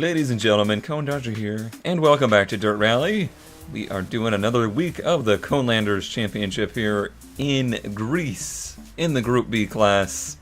Ladies and gentlemen, Conelanders here, and welcome back to Dirt Rally. We are doing another week of the Conelanders Championship here in Greece, in the Group B class.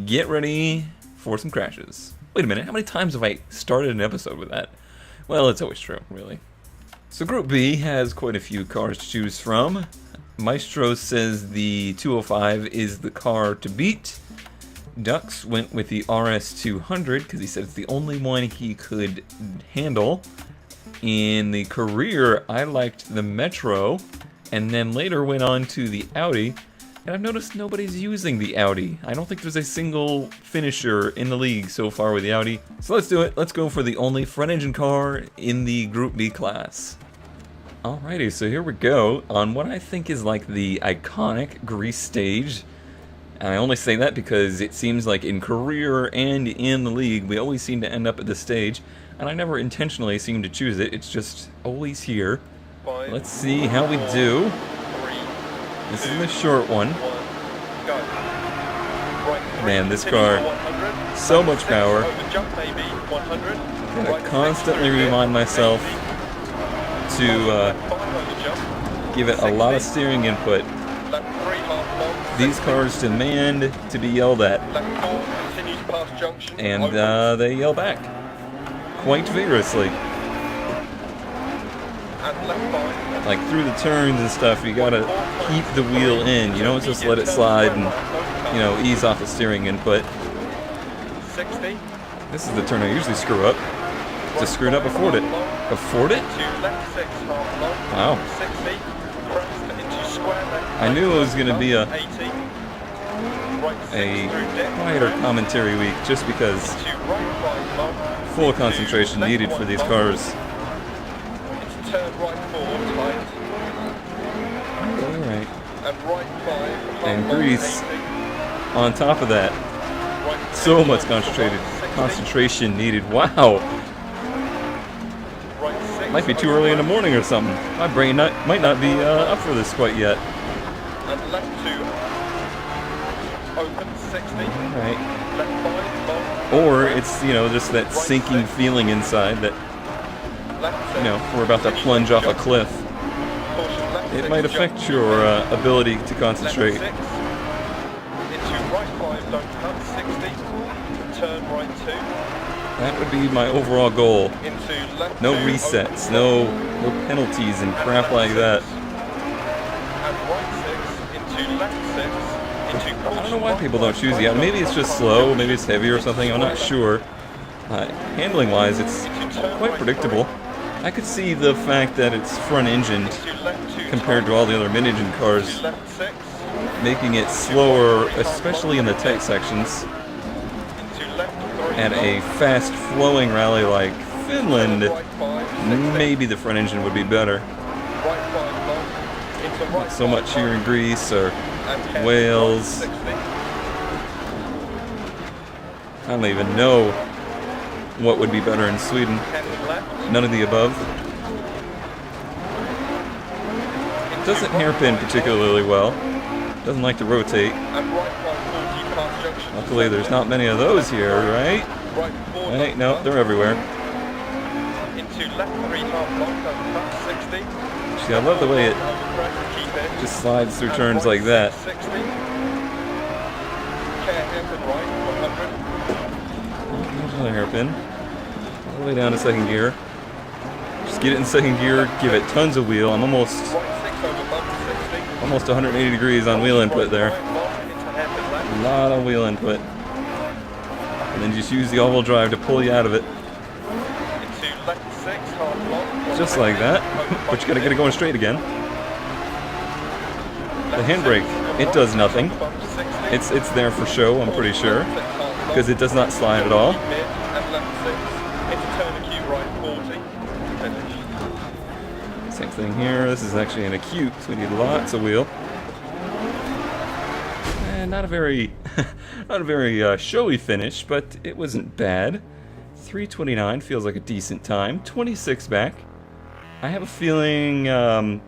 Get ready for some crashes. Wait a minute, how many times have I started an episode with that? Well, it's always true, really. So Group B has quite a few cars to choose from. Maestro says the 205 is the car to beat. Dux went with the RS200 because he said it's the only one he could handle. In the career, I liked the Metro, and then later went on to the Audi. And I've noticed nobody's using the Audi. I don't think there's a single finisher in the league so far with the Audi. So let's do it. Let's go for the only front-engine car in the Group B class. Alrighty, so here we go on what I think is like the iconic Greece stage. And I only say that because it seems like in career and in the league, we always seem to end up at this stage. And I never intentionally seem to choose it. It's just always here. Let's see how we do. This is the short one. Man, this car, so much power. Gotta constantly remind myself to give it a lot of steering input. These cars demand to be yelled at, and they yell back quite vigorously. Like through the turns and stuff, you gotta keep the wheel in. You don't just let it slide and, you know, ease off the steering input. This is the turn I usually screw up. Just screwed up before it. Before it? Wow. I knew it was going to be a quieter commentary week just because full concentration needed for these cars. Alright. And Greece, on top of that, so much concentration needed. Wow! Might be too early in the morning or something. My brain might not be up for this quite yet. Alright. Or it's, you know, just that sinking feeling inside that, you know, we're about to plunge off a cliff. It might affect your ability to concentrate. That would be my overall goal. No resets, no penalties and crap like that. I don't know why people don't choose the Audi. Maybe it's just slow, maybe it's heavy or something, I'm not sure. Handling wise, it's quite predictable. I could see the fact that it's front engine compared to all the other mid-engine cars, making it slower, especially in the tight sections. At a fast-flowing rally like Finland, maybe the front engine would be better. Not so much here in Greece or Wales. I don't even know what would be better in Sweden. None of the above. Doesn't hairpin particularly well. Doesn't like to rotate. Luckily there's not many of those here, right? Right? No, they're everywhere. See, I love the way it just slides through turns like that. There's another hairpin. All the way down to second gear. Just get it in second gear, give it tons of wheel. I'm almost 180 degrees on wheel input there. A lot of wheel input. And then just use the all-wheel drive to pull you out of it. Just like that. But you gotta get it going straight again. The handbrake, it does nothing. It's there for show, I'm pretty sure. Because it does not slide at all. Same thing here. This is actually an acute, so we need lots of wheel. And not a very showy finish, but it wasn't bad. 3:29 feels like a decent time. 26 back. I have a feeling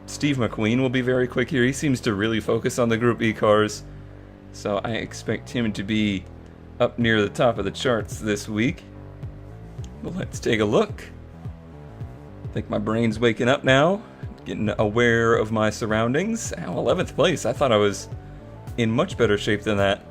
Steve McQueen will be very quick here. He seems to really focus on the Group E cars, so I expect him to be up near the top of the charts this week. Well, let's take a look. I think my brain's waking up now, getting aware of my surroundings. Ow, 11th place. I thought I was in much better shape than that.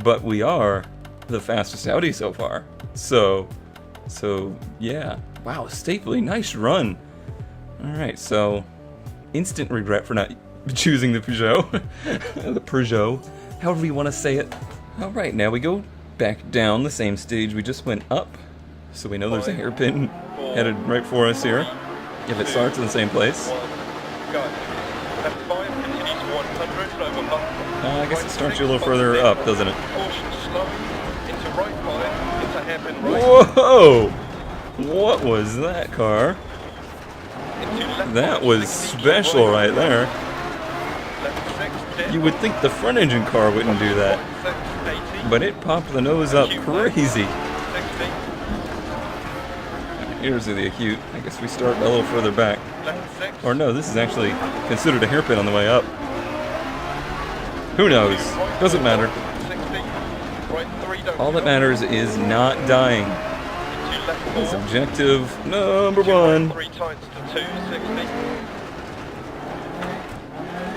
But we are the fastest Audi so far. So yeah. Wow, Stapley, nice run. Alright, so instant regret for not choosing the Peugeot. The Peugeot, however you want to say it. Alright, now we go back down the same stage we just went up. So we know there's a hairpin headed right for us here. If it starts in the same place. I guess it starts you a little further up, doesn't it? Whoa! What was that car? That was special right there. You would think the front engine car wouldn't do that. But it popped the nose up crazy. Here's the acute. I guess we start a little further back. Or no, this is actually considered a hairpin on the way up. Who knows? Doesn't matter. All that matters is not dying. That's objective number one.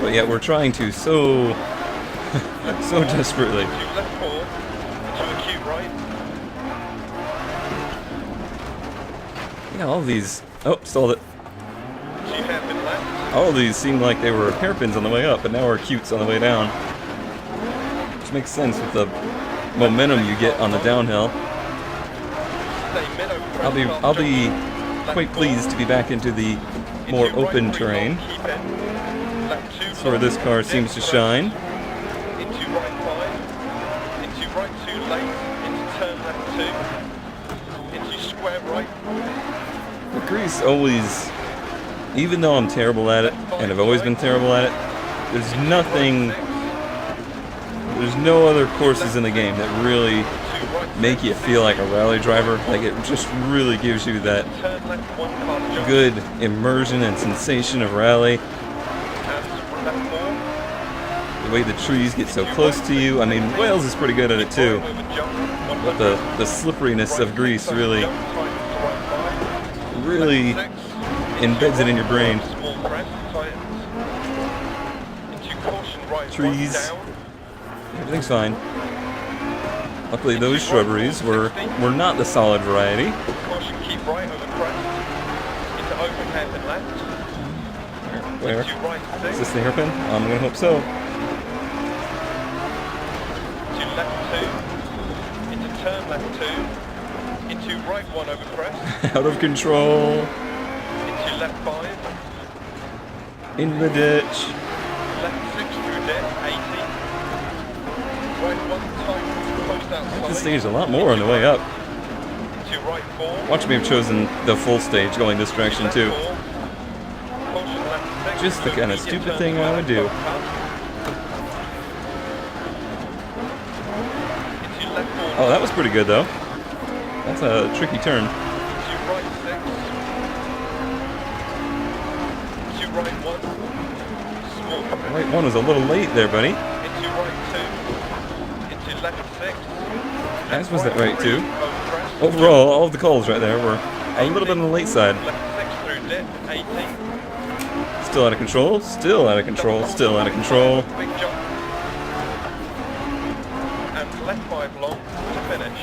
But yet we're trying to so desperately. Yeah, all these... Oh, stalled it. All of these seemed like they were hairpins on the way up, but now we're acutes on the way down. Which makes sense with the momentum you get on the downhill. I'll be quite pleased to be back into the more open terrain. That's where this car seems to shine. But Greece always, even though I'm terrible at it, and I've always been terrible at it, there's no other courses in the game that really make you feel like a rally driver. Like, it just really gives you that good immersion and sensation of rally. The way the trees get so close to you. I mean, Wales is pretty good at it too. But the slipperiness of Greece really embeds it in your brain. Trees. Everything's fine. Luckily, those shrubberies were not the solid variety. Where? Is this the hairpin? I'm gonna hope so. Turn left 2, into right 1 over crest. Out of control. Into left 5. In the ditch. Left 6 through dip, 80. Right 1 tight, post outside. This stage is a lot more on the way up. Into right 4. Watch me have chosen the full stage going this direction too. Just the kind of stupid thing I would do. Oh, that was pretty good though. That's a tricky turn. Right 1 was a little late there, buddy. As was that right 2. Overall, all of the calls right there were a little bit on the late side. Still out of control, still out of control, still out of control. Left 5 long to finish.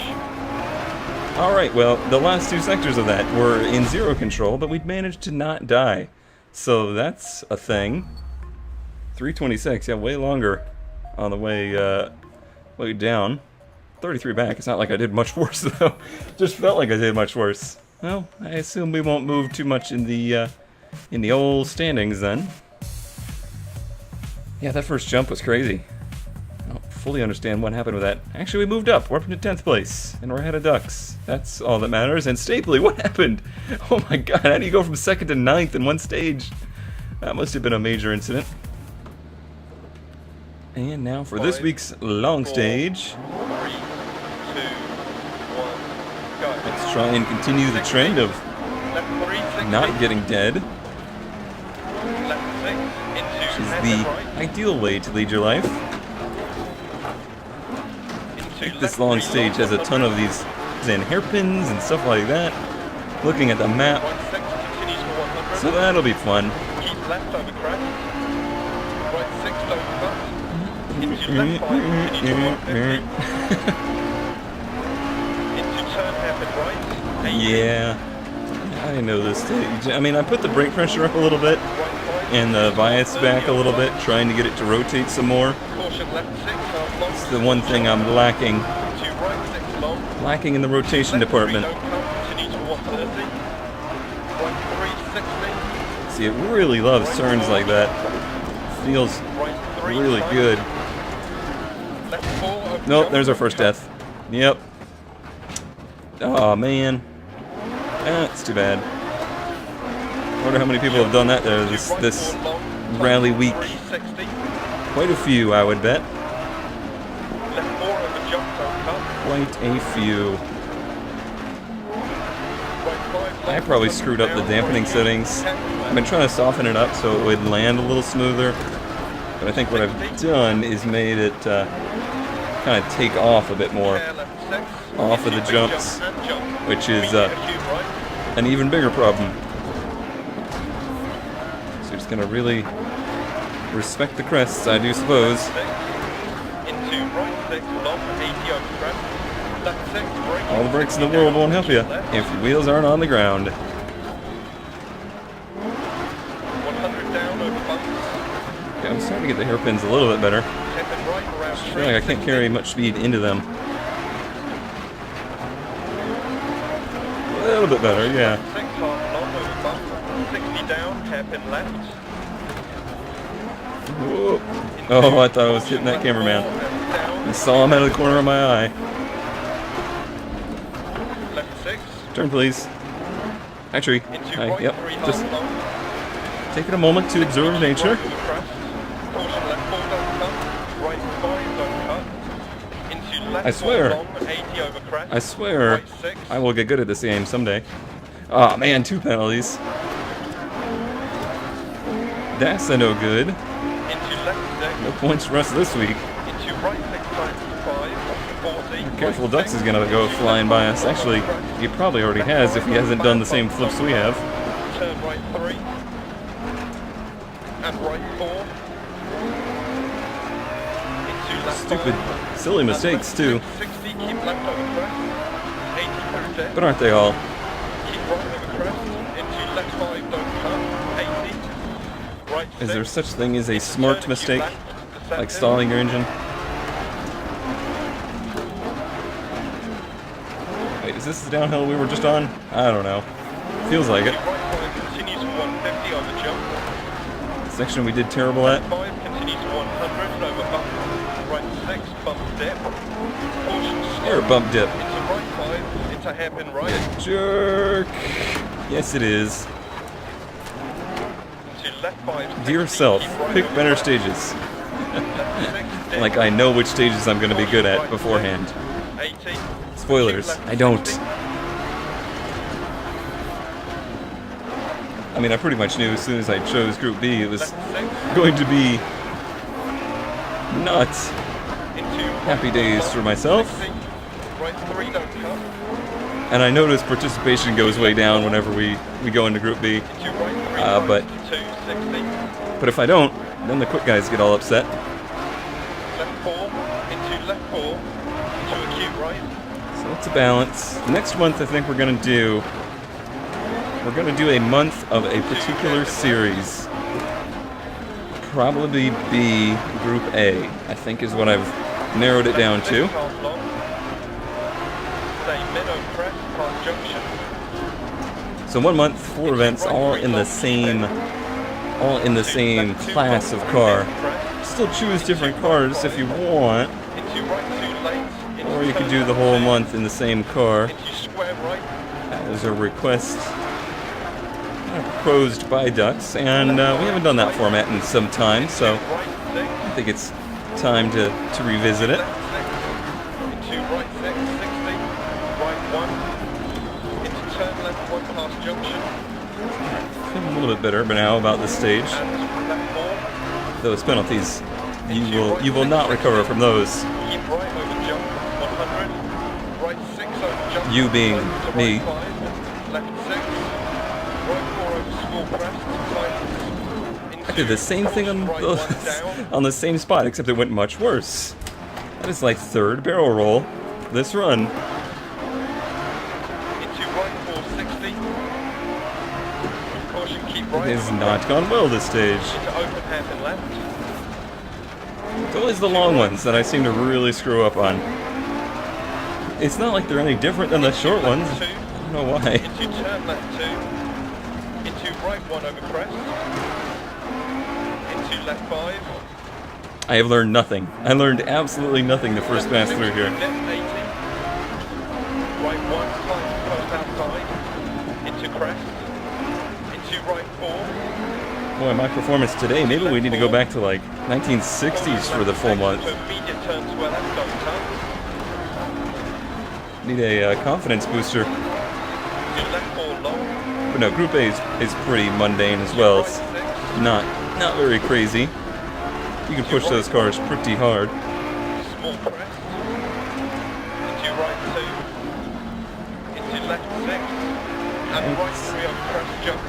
Alright, well, the last 2 sectors of that were in 0 control, but we'd managed to not die. So that's a thing. 326, yeah, way longer on the way down. 33 back. It's not like I did much worse, though. Just felt like I did much worse. Well, I assume we won't move too much in the old standings then. Yeah, that first jump was crazy. Fully understand what happened with that. Actually, we moved up. We're up into 10th place, and we're ahead of Ducks. That's all that matters. And Stapley, what happened? Oh my god, how do you go from 2nd to 9th in one stage? That must have been a major incident. And now for this week's long stage. 3, 2, 1, go. Let's try and continue the trend of not getting dead. Which is the ideal way to lead your life. This long stage has a ton of these jumps and hairpins and stuff like that. Looking at the map. Right 6 continues for 100. So that'll be fun. Keep left over crest. Right 6 don't cut. Into left 5 continue to 150. Into turn hairpin right. 80. Yeah, I know this stage. I mean, I put the brake pressure up a little bit and the bias back a little bit, trying to get it to rotate some more. Caution left 6 half long. It's the one thing I'm lacking. To right 6 long. Lacking in the rotation Left department. 3 don't cut. Continue to 130. Right 360. See, it really loves turns like that. Feels Right 3 really tight. good. Left 4 over Nope, jump. there's our first death. Yep. Oh man, that's too bad. Wonder how many people have done that there this rally week. 360. Quite a few, I would bet. Left 4 over jump, don't cut. Quite a few. Right 5 I left, probably screwed up the down, dampening right settings. 10 I've been trying to soften it up so it would land a little smoother. But I think what I've done is made it kind of take off a bit more. left 6. Off of the Into jumps, jump and jump. which is Medium acute right. an even bigger problem. So you're just gonna really respect the crests, I do suppose. 6. Into right 6 long 80 over crest. Left 6 brake. All the brakes in the world won't help you if your wheels aren't on the ground. 100 down over bumps. Okay, I'm starting to get the hairpins a little bit better. Hairpin right around I feel like I can't carry much speed into them. A little bit better, yeah. 6 half long over bump. 60 down, hairpin left. Whoa. Oh, I thought I was hitting that cameraman. I saw him out of the corner of my eye. Left 6. Turn, please. Actually, Into hi, right yep. 3 Just half long. taking a moment to observe nature. Right over crest. Caution left 4 don't cut. Right 5 don't cut. Into left I swear. 4 long 80 over crest. I swear Right 6. I will get good at this game someday. Oh man, 2 penalties. That's a no good. Into left 6. No points for us this week. Into right 6 times 5. 40. Careful, right Ducks 6, is gonna go into flying left by us. 4 Actually, over crest. he probably already has if he hasn't done the same flips we have. Turn right 3. And right 4. Into left Stupid, 5. silly mistakes too. 60, keep left over crest. 80 through dead. But aren't they all? Keep right over crest. Into left 5, don't cut. 80. Right 6. Is there such thing as a smart Turn, mistake? keep left, Like descending. stalling your engine? Wait, is this the downhill we were just on? I don't know. Feels like it. Right 5 continues to 150 over jump. Section we did terrible at. 5 continues to 100 over bump. Right 6 bump dip. Caution Or slow. bump dip. Into right 5. Into hairpin right. Jerk! Yes, it is. To left 5. Dear 60, self, keep right pick over better crest. stages. Left 6 dip. Like I know which stages I'm going to be good at beforehand. 80. Spoilers, Keep left I don't. 60. I mean, I pretty much knew as soon as I chose Group B it was Left 6. going to be not Into happy days for myself. 60. Right 3 don't cut. And I notice participation goes way down whenever we go into Group B. Into right 3 but- into 260. But if I don't, then the quick guys get all upset. Left 4. Into left 4. Into acute right. So it's a balance. Next month I think we're going to do a month of a particular series. Probably be Group A, I think is what I've narrowed it down to. Half long. Stay minnow crest, Park Junction. So 1 month, 4 events, all in the same class of car. Still choose different cars if you want, Into right 2 lanes. Into or you could turn do the left whole 2, month in the same car. Into square right. That was a request proposed by Ducks, and we haven't done that format in some time, so Right 6. I think it's time to revisit it. Left 6. Into right 6. 60. Right 1. Into turn left 1 past junction. Feeling a little bit better but now about this stage. And left 4. Those penalties, you will not recover from those. Keep right over jump, 100. Right 6 over jump. You being Opens to me. right 5, left 6, right 4 over small crest, tightens. I did the same thing on Right the, 1 down. on the same spot, except it went much worse. That is like third barrel roll this run. Into right 460. Caution, keep right. It has not gone well this stage. Into open hairpin left. It's always the long ones that I seem to really screw up on. It's not like they're any different than the short ones. Left 2. I don't know why. Into turn left 2. Into right 1 over crest. Into left 5. I have learned nothing. I learned absolutely nothing the first pass through here. Left 80. Right 1, slight close outside. Into crest. Into right 4. Boy, my performance today, maybe we need to go back to like 1960s for the full month. So immediate turn to where left don't turn. Need a confidence booster. To left 4 long. But no, Group A is pretty mundane as well. Right It's 6. not very crazy. You can push those cars pretty hard. Small crest. Into right 2. Into left 6. And right 3 on crest jump.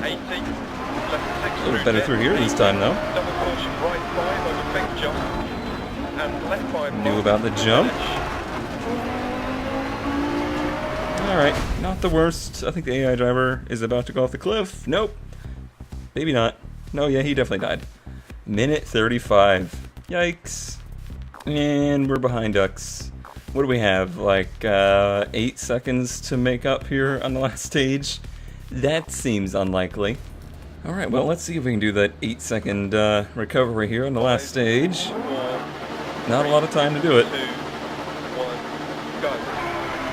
80. Left 6 A little through better dip. through here this time though. Double caution right 5 over big jump. And left 5 Knew long. about the jump. Finish. Alright, not the worst. I think the AI driver is about to go off the cliff. Nope. Maybe not. No, yeah, he definitely died. Minute 35. Yikes. And we're behind Ducks. What do we have? Like 8 seconds to make up here on the last stage? That seems unlikely. Alright, well, let's see if we can do that 8-second recovery here on the last stage. 4, Not a lot of time to do it. 2, 1, go.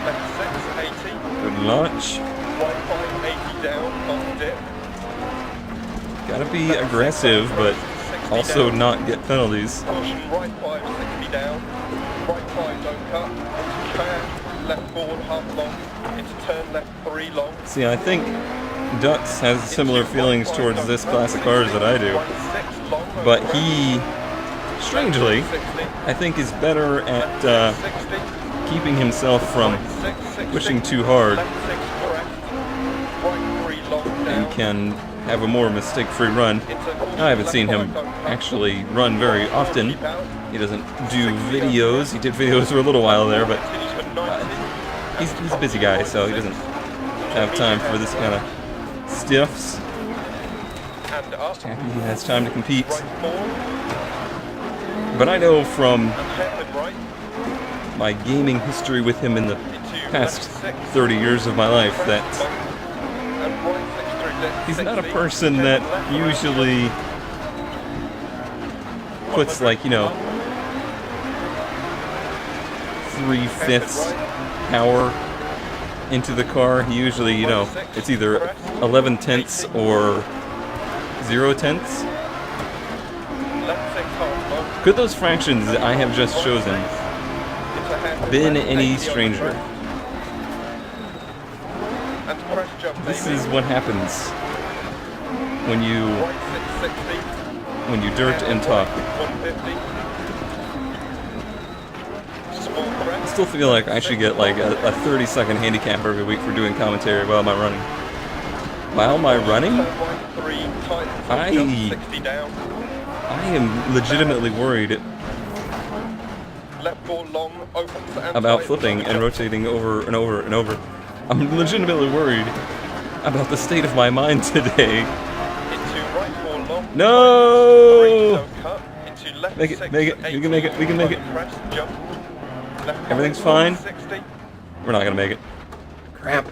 Left 6, 80. Good launch. Right 5, 80 down, off dip. Gotta be aggressive, but also not get penalties. Caution, right 5, 60 down. Right 5, don't cut. Into fair, left forward, half long. Into turn left 3 long. See, I think Dux has similar feelings towards this class of cars that I do. Right 6 long. But he, strangely, I think is better at keeping himself from pushing too hard and can have a more mistake-free run. I haven't seen him actually run very often. He doesn't do videos. He did videos for a little while there, but he's a busy guy, so he doesn't have time for this kind of stiffs. Just happy he has time to compete. But I know from my gaming history with him in the past 30 years of my life that he's not a person that usually puts, like, you know, 3/5 power into the car. He usually, you know, it's either 11/10 or 0/10. Could those fractions I have just chosen been any stranger? This is what happens when you dirt and talk. I still feel like I should get like a 30-second handicap every week for doing commentary while I'm running. While I'm running, I am legitimately worried about flipping and rotating over and over and over. I'm legitimately worried about the state of my mind today. No! Make it, make it, we can make it, we can make it. Everything's fine. We're not gonna make it. Crap.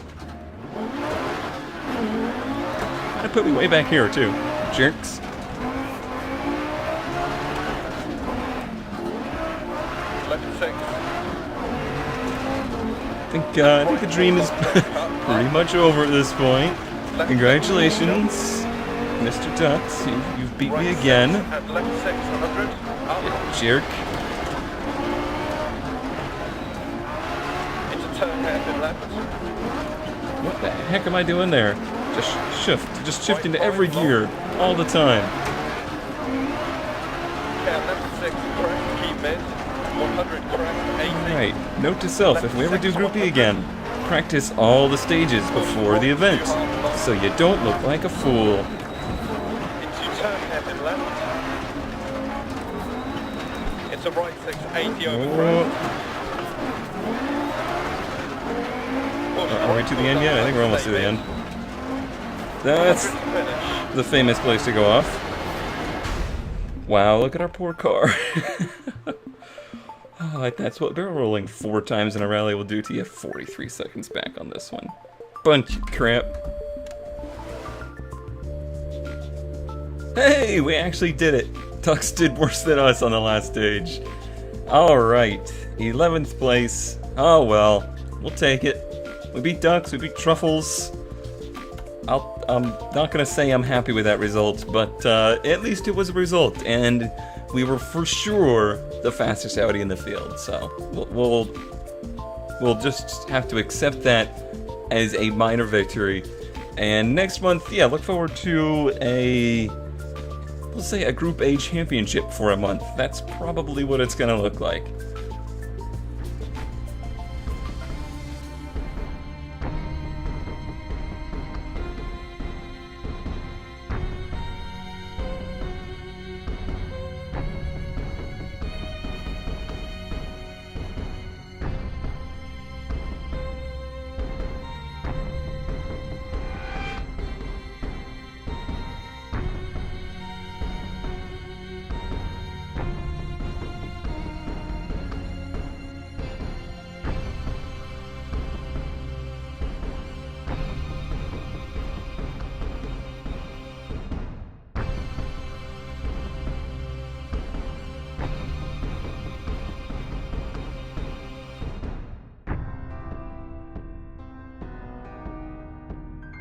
I put me way back here too. Jerks. I think the dream is pretty much over at this point. Congratulations, Mr. Tux. You've beat me again. You jerk. What the heck am I doing there? Just shift into every gear all the time. 100 crest, 80. Alright, note to self, if we ever do Group B again, practice all the stages before the event, so you don't look like a fool. Into turn hairpin left. Into right 6, 80 over crest. Are we to the end yet? I think we're almost to the end. That's the famous place to go off. Wow, look at our poor car. Oh, that's what barrel rolling 4 times in a rally will do to you. 43 seconds back on this one. Bunch of crap. Hey, we actually did it. Tux did worse than us on the last stage. Alright, 11th place. Oh well, we'll take it. We beat ducks, we beat truffles. I'm not gonna say I'm happy with that result, but at least it was a result, and we were for sure the fastest Audi in the field. So we'll just have to accept that as a minor victory. And next month, yeah, look forward to we'll say a Group A championship for a month. That's probably what it's gonna look like.